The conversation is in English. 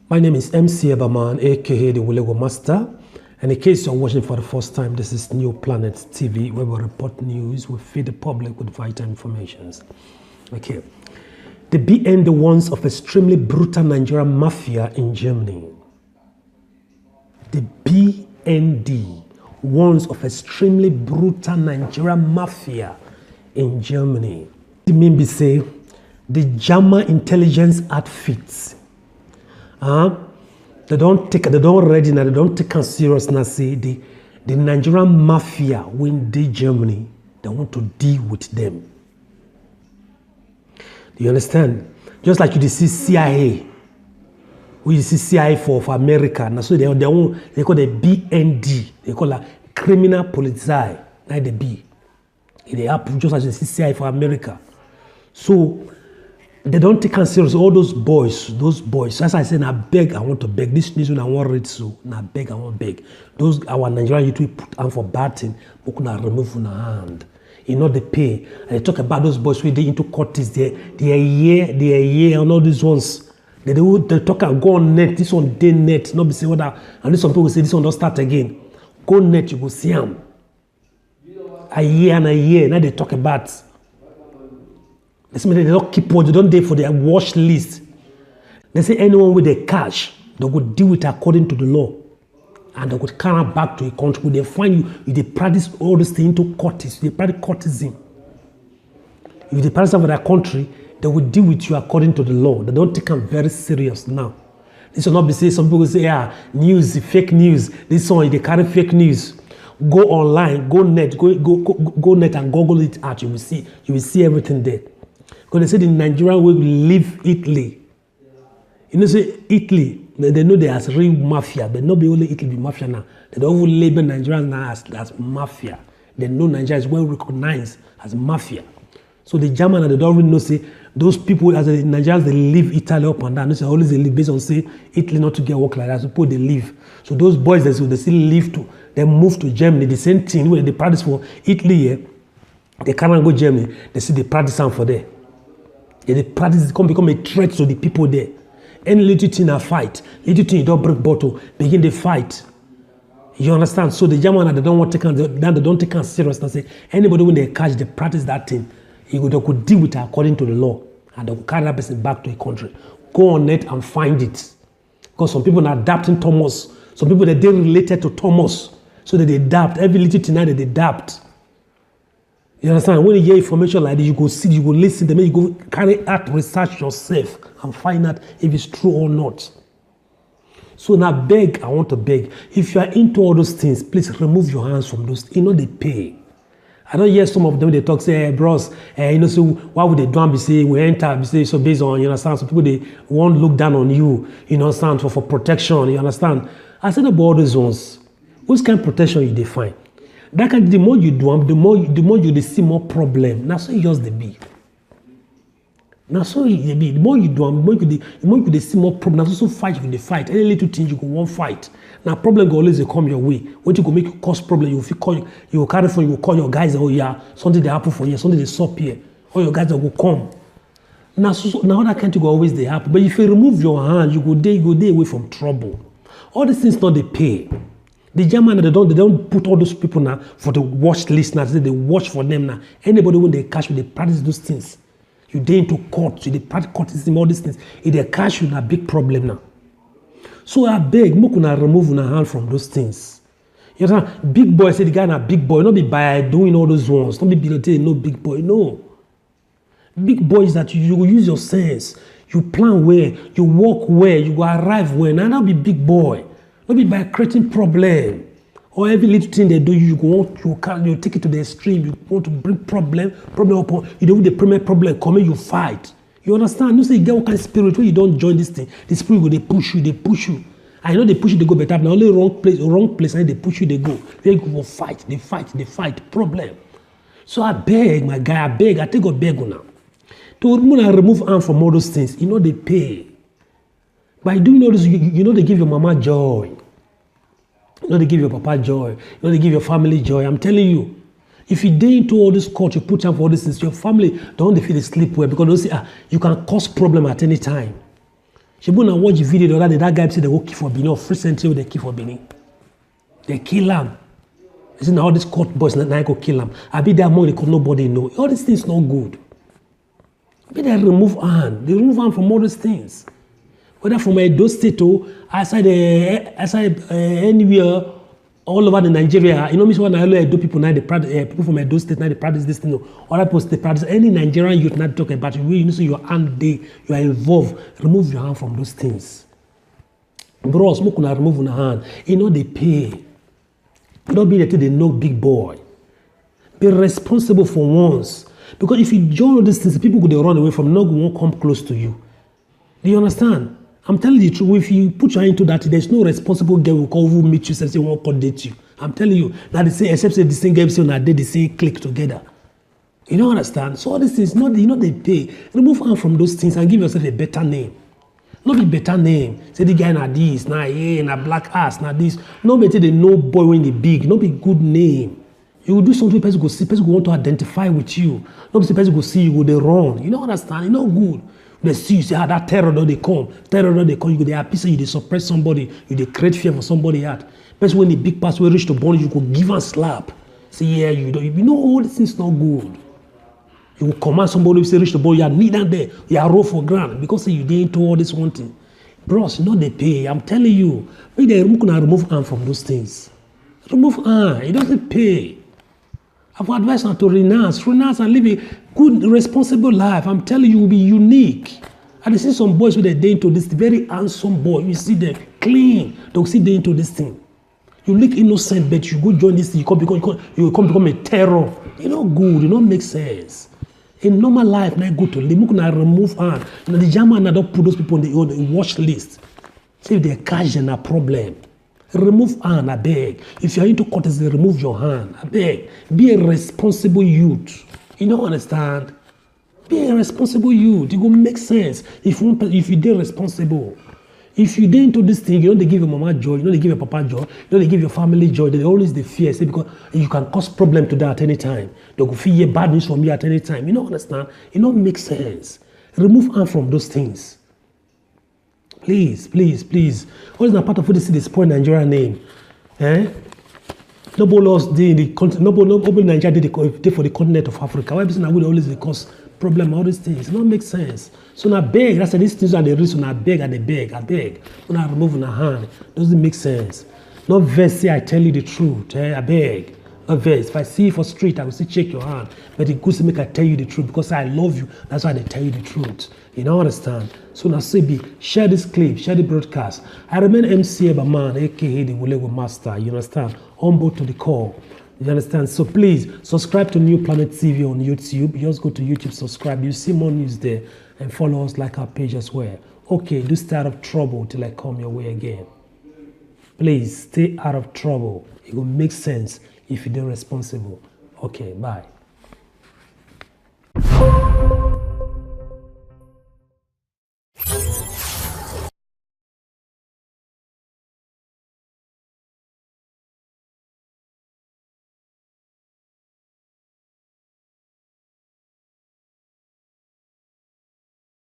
My name is MC Eberman, aka the Wulego Master. And in case you're watching for the first time, this is New Planet TV, where we report news, we feed the public with vital information. Okay. The BN, the ones of extremely brutal Nigerian mafia in Germany. The BND, ones of extremely brutal Nigerian mafia in Germany. It mean be say the German intelligence outfits. They don't ready now, they don't take it serious now. Say the Nigerian mafia when they Germany, they want to deal with them. Do you understand? Just like you see CIA. We see CIA for America. Now so they call the BND. They call it criminal polizei. Not the B. They happen just like you see CIA for America. So they don't take it serious. All those boys. As I say, I beg, I want to beg. This news when I want to read so. I beg, I want to beg. Those our Nigerian youth we put on for bad thing, we could remove from our hand. You know they pay. And they talk about those boys who they into courts. They are here, and all these ones. They talk and go on net. This one day net. Not be say what that. And this some people say this one don't start again. Go net, you go see them. A year and a year. Now they talk about. They don't keep what they don't do for their watch list. They say anyone with the cash, they would do it according to the law. And they would carry back to a country. They find you, if they practice all these things into courts, they practice courtesan. If they practice for their country, they will deal with you according to the law. They don't take them very serious now. This will not be say, some people say, news, fake news. This one, they carry fake news. Go online, go net, go net and Google it out. You will see everything there. Because they say the Nigerian will leave Italy. You know, say Italy, they know they as real mafia, but not be only Italy be mafia now. They don't even label Nigerians now as mafia. They know Nigeria is well recognized as mafia. So the German, they don't really know, say, those people, as the Nigerians, they leave Italy up and down. They say always they live based on, say, Italy not to get work like that. So people, they leave. So those boys, they still leave to, they move to Germany. The same thing, when they practice for Italy, they cannot go Germany. They see they practice for there. They practice, become a threat to the people there. Any little thing a fight, little thing you don't break bottle, begin the fight. You understand? So the German, they don't want to take it, they don't take it serious and say, anybody when they catch, they practice that thing, they could deal with it according to the law. And they will carry that person back to a country. Go on net and find it. Because some people are adapting Thomas. Some people, they're related to Thomas. So that they adapt. Every little thing that they adapt. You understand? When you hear information like this, you go see, you go listen, then you go carry out research yourself and find out if it's true or not. So now beg, I want to beg. If you are into all those things, please remove your hands from those. You know they pay. I don't hear some of them, they talk, say, hey, bros, you know, so why would they do and be say, we enter, be say, so based on, you understand, some people, they won't look down on you, you understand, for protection, you understand. I said about all those ones, which kind of protection you define? That kind, the more you do them, the more you see more problem. Now so you just the be. Now so you be. The more you do them, the more you see more problem. Now so fight with the fight. Any little thing you go one fight. Now problem go always come your way. When you go make you cause problem, you will carry phone, you will call your guys. Oh yeah, something they happen for here, something they stop here. All your guys will come. Now now that can't go always they happen. But if you remove your hand, you go there away from trouble. All these things not they pay. The German, they don't put all those people now for the watch list now. They watch for them now. Anybody when they catch you, they practice those things. You dey into court, you dey practice courtism, all these things. If they catch you, na big problem now. So I beg, make una remove una hand from those things. You know, big boy say the guy na big boy, not be by doing all those ones. Don't be no big boy, no. Big boy is that you use your sense, you plan well, you work well, you go arrive well. Now be big boy. Not be by creating problem. Or every little thing they do, you take it to the extreme. You want to bring problem upon. You don't the premier problem come you fight. You understand? You say you get one kind of spirit when you don't join this thing. The spirit will they push you. I know they push you, they go better. Now only wrong place, and they push you, they go. They go fight, they fight. Problem. So I beg, my guy, I take a beg now. To remove arm from all those things, you know they pay. By doing all this, you know they give your mama joy. You know they give your papa joy. You know they give your family joy. I'm telling you. If you dey into all this court, you put time for all these things, your family don't feel they sleep well because they say, you can cause problem at any time. She gonna watch the video the other day. That guy said they go kill for Benin or free sentry they kill for Benin. They kill him. You see, all these court boys now go kill him. I be there among the court, nobody know. All these things not good. Be they remove hand. They remove hand from all these things. Whether from Edo State or outside anywhere all over the Nigeria, you know, me when I Edo people now they practice people from Edo State now they practice this thing. Other people they practice any Nigerian youth not talk about it. You know, so your hand there, you are involved. Remove your hand from those things. Bro, smoke na remove your hand. You know they pay. Don't be the no big boy. Be responsible for once. Because if you join all these things, people could run away from, not won't come close to you. Do you understand? I'm telling you the truth. If you put your hand into that, there's no responsible girl who will meet you and say won't come date you. I'm telling you. Now they say, except say the same girl say on a day, they say click together. You don't understand? So all these things, not you know they pay. Remove hand from those things and give yourself a better name. Not be better name. Say the guy na this, na yeah, na black ass, na this. No better the no boy when the big. Not be good name. You will do something person go see, person go want to identify with you. Not be person go see you go they run. You don't understand? You not good. They see you say, ah, that terror don't they come. Terror don't they come. You go they happy say you they suppress somebody. You they create fear for somebody heart. Person when the big pass will reach the bond, you go give and slap. Say yeah, you don't. You know all these things not good. You will command somebody to say reach the ball, you are kneeling there, you are roll for ground because say you didn't do all this one thing. Bros, you know they pay. I'm telling you. Maybe they remove hand from those things. Remove hand. It doesn't pay. I've advised her to renounce and live a good, responsible life. I'm telling you, will be unique. And I see some boys with they into this very handsome boy. You see them clean. They'll see they into this thing. You look innocent, but you go join this thing. You come become a terror. You know good. You don't make sense. In normal life, now go to live. You remove hand. Now the German now don't put those people on the watch list. See if they catch them a problem. Remove hand, I beg. If you are into courtesy, remove your hand, I beg. Be a responsible youth. You don't understand? Be a responsible youth. It will make sense if you dey responsible. If you dey into this thing, you don't give your mama joy, you don't give your papa joy, you don't give your family joy. They always the fear, say because you can cause problem to them at any time. They will feel bad news from you at any time. You don't understand? It don't make sense. Remove hand from those things. Please, please, please. What is the part of what they spoil Nigerian name? Eh? Nobody else did in the continent. Nobody Nigeria did for the continent of Africa. Why people would always cause problem? All these things. It don't make sense. So now beg. That's these things are the reason I beg and they beg. I beg. When I remove my hand, doesn't make sense. Not vex say I tell you the truth. I beg. Not vex. If I see you for street, I will say check your hand. But it goes to make I tell you the truth because I love you. That's why they tell you the truth. You don't understand? So now say share this clip, share the broadcast. I remain MC Ebaman, aka the Wulego Master. You understand? Humble to the core. You understand? So please subscribe to New Planet TV on YouTube. You just go to YouTube, subscribe. You see more news there and follow us, like our page as well. Okay, do stay out of trouble till I come your way again. Please stay out of trouble. It will make sense if you're responsible. Okay, bye.